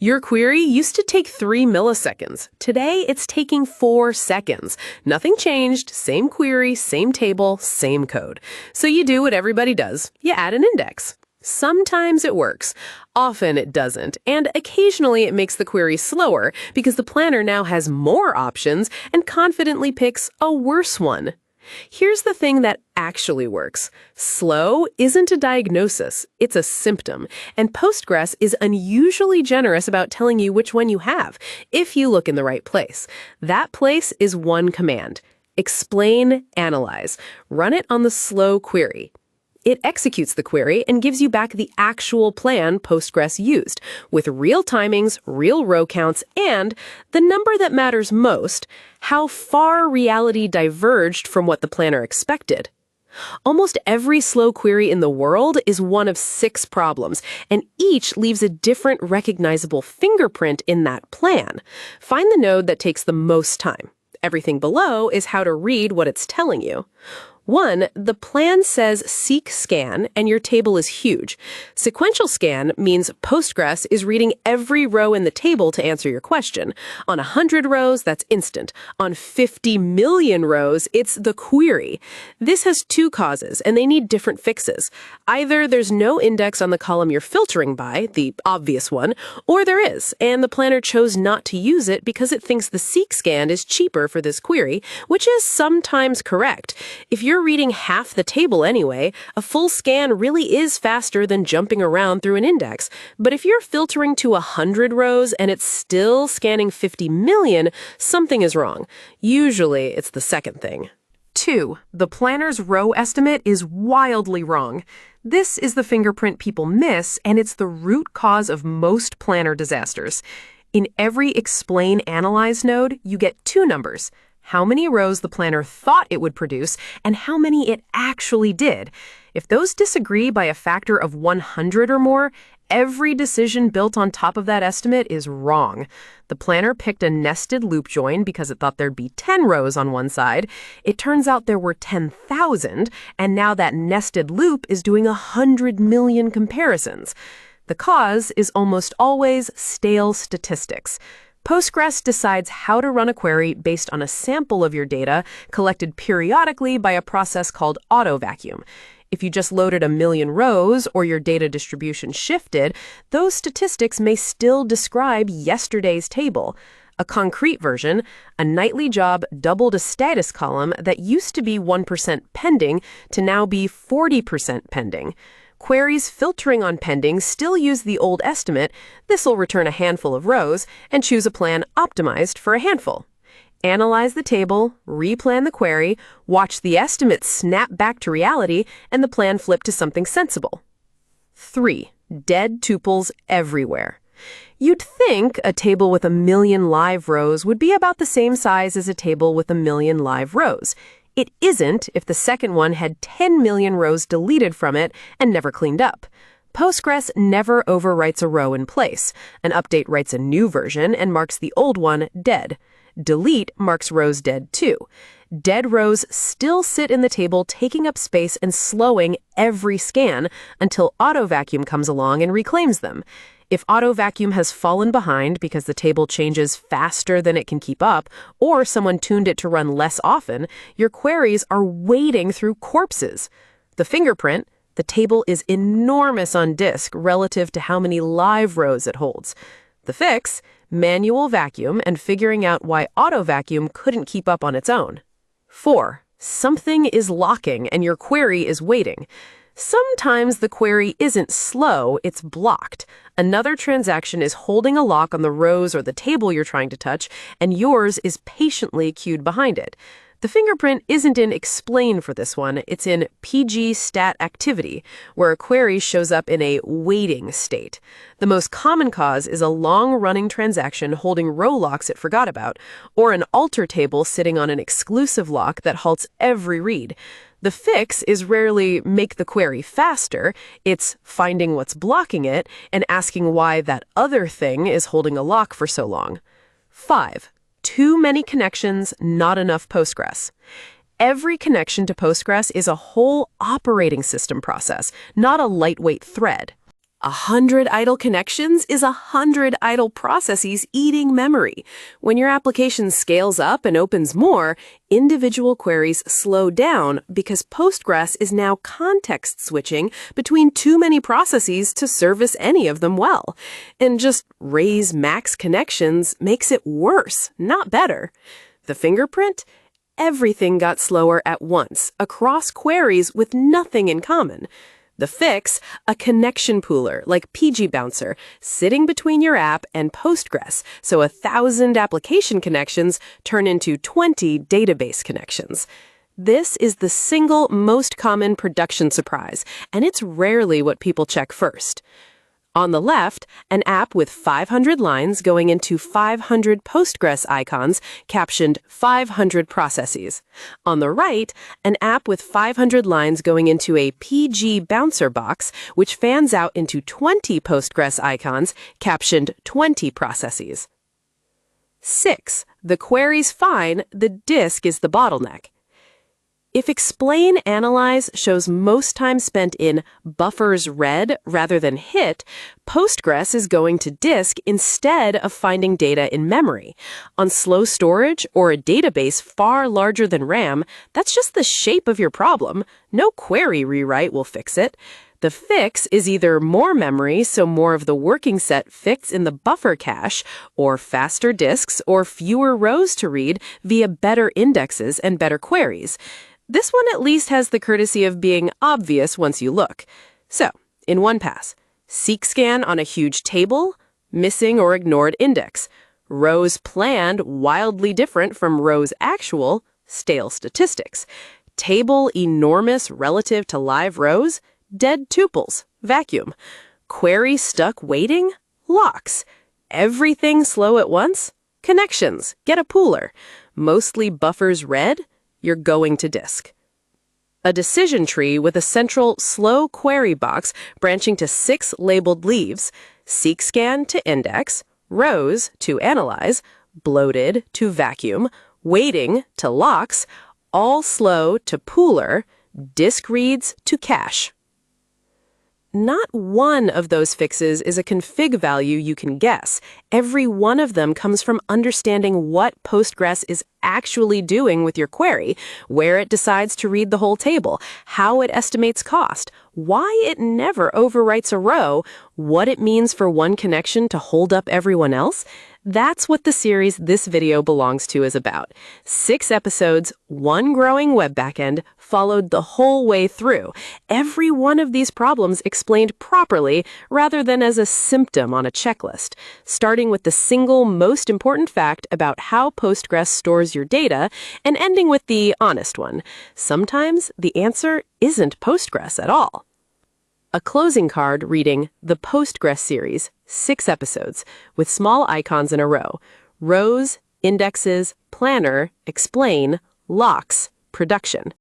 Your query used to take 3 milliseconds. Today, it's taking 4 seconds. Nothing changed, same query, same table, same code. So you do what everybody does. You add an index. Sometimes it works. Often it doesn't. And occasionally it makes the query slower because the planner now has more options and confidently picks a worse one. Here's the thing that actually works. Slow isn't a diagnosis, it's a symptom. And Postgres is unusually generous about telling you which one you have, if you look in the right place. That place is one command. Explain, analyze. Run it on the slow query. It executes the query and gives you back the actual plan Postgres used, with real timings, real row counts, and the number that matters most, how far reality diverged from what the planner expected. Almost every slow query in the world is one of 6 problems, and each leaves a different recognizable fingerprint in that plan. Find the node that takes the most time. Everything below is how to read what it's telling you. 1, the plan says Seq Scan, and your table is huge. Sequential scan means Postgres is reading every row in the table to answer your question. On 100 rows, that's instant. On 50 million rows, it's the query. This has 2 causes, and they need different fixes. Either there's no index on the column you're filtering by, the obvious one, or there is, and the planner chose not to use it because it thinks the Seq Scan is cheaper for this query, which is sometimes correct. If you're reading half the table anyway, a full scan really is faster than jumping around through an index. But if you're filtering to 100 rows and it's still scanning 50 million, something is wrong. Usually, it's the second thing. 2, the planner's row estimate is wildly wrong. This is the fingerprint people miss, and it's the root cause of most planner disasters. In every explain analyze node, you get 2 numbers. How many rows the planner thought it would produce, and how many it actually did. If those disagree by a factor of 100 or more, every decision built on top of that estimate is wrong. The planner picked a nested loop join because it thought there'd be 10 rows on one side. It turns out there were 10,000, and now that nested loop is doing 100 million comparisons. The cause is almost always stale statistics. Postgres decides how to run a query based on a sample of your data collected periodically by a process called autovacuum. If you just loaded 1 million rows or your data distribution shifted, those statistics may still describe yesterday's table. A concrete version, a nightly job doubled a status column that used to be 1% pending to now be 40% pending. Queries filtering on pending still use the old estimate. This will return a handful of rows and choose a plan optimized for a handful. Analyze the table, replan the query, watch the estimate snap back to reality, and the plan flip to something sensible. 3, dead tuples everywhere. You'd think a table with 1 million live rows would be about the same size as a table with 1 million live rows. It isn't if the second one had 10 million rows deleted from it and never cleaned up. Postgres never overwrites a row in place. An update writes a new version and marks the old one dead. Delete marks rows dead too. Dead rows still sit in the table, taking up space and slowing every scan until autovacuum comes along and reclaims them. If autovacuum has fallen behind because the table changes faster than it can keep up, or someone tuned it to run less often, your queries are wading through corpses. The fingerprint, the table is enormous on disk relative to how many live rows it holds. The fix, manual vacuum and figuring out why autovacuum couldn't keep up on its own. 4, something is locking and your query is waiting. Sometimes the query isn't slow, it's blocked. Another transaction is holding a lock on the rows or the table you're trying to touch, and yours is patiently queued behind it. The fingerprint isn't in explain for this one, it's in PgStatActivity, where a query shows up in a waiting state. The most common cause is a long-running transaction holding row locks it forgot about, or an alter table sitting on an exclusive lock that halts every read. The fix is rarely make the query faster, it's finding what's blocking it and asking why that other thing is holding a lock for so long. 5. Too many connections, not enough Postgres. Every connection to Postgres is a whole operating system process, not a lightweight thread. 100 idle connections is 100 idle processes eating memory. When your application scales up and opens more, individual queries slow down because Postgres is now context switching between too many processes to service any of them well. And just raise max connections makes it worse, not better. The fingerprint? Everything got slower at once, across queries with nothing in common. The fix, a connection pooler like PgBouncer, sitting between your app and Postgres, so 1,000 application connections turn into 20 database connections. This is the single most common production surprise, and it's rarely what people check first. On the left, an app with 500 lines going into 500 Postgres icons captioned 500 processes. On the right, an app with 500 lines going into a PgBouncer box, which fans out into 20 Postgres icons captioned 20 processes. 6. The query's fine, the disk is the bottleneck. If explain analyze shows most time spent in buffers read rather than hit, Postgres is going to disk instead of finding data in memory. On slow storage or a database far larger than RAM, that's just the shape of your problem. No query rewrite will fix it. The fix is either more memory, so more of the working set fits in the buffer cache, or faster disks or fewer rows to read via better indexes and better queries. This one at least has the courtesy of being obvious once you look. So, in one pass, Seq Scan on a huge table, missing or ignored index. Rows planned wildly different from rows actual, stale statistics. Table enormous relative to live rows, dead tuples, vacuum. Query stuck waiting, locks. Everything slow at once, connections, get a pooler. Mostly buffers read, you're going to disk. A decision tree with a central slow query box branching to 6 labeled leaves, Seq Scan to index, rows to analyze, bloated to vacuum, waiting to locks, all slow to pooler, disk reads to cache. Not one of those fixes is a config value you can guess. Every one of them comes from understanding what Postgres is actually doing with your query, where it decides to read the whole table, how it estimates cost, why it never overwrites a row, what it means for one connection to hold up everyone else. That's what the series this video belongs to is about. 6 episodes, 1 growing web backend, followed the whole way through. Every one of these problems explained properly rather than as a symptom on a checklist, starting with the single most important fact about how Postgres stores your data and ending with the honest one. Sometimes the answer isn't Postgres at all. A closing card reading the Postgres series, 6 episodes, with small icons in a row. Rows, indexes, planner, explain, locks, production.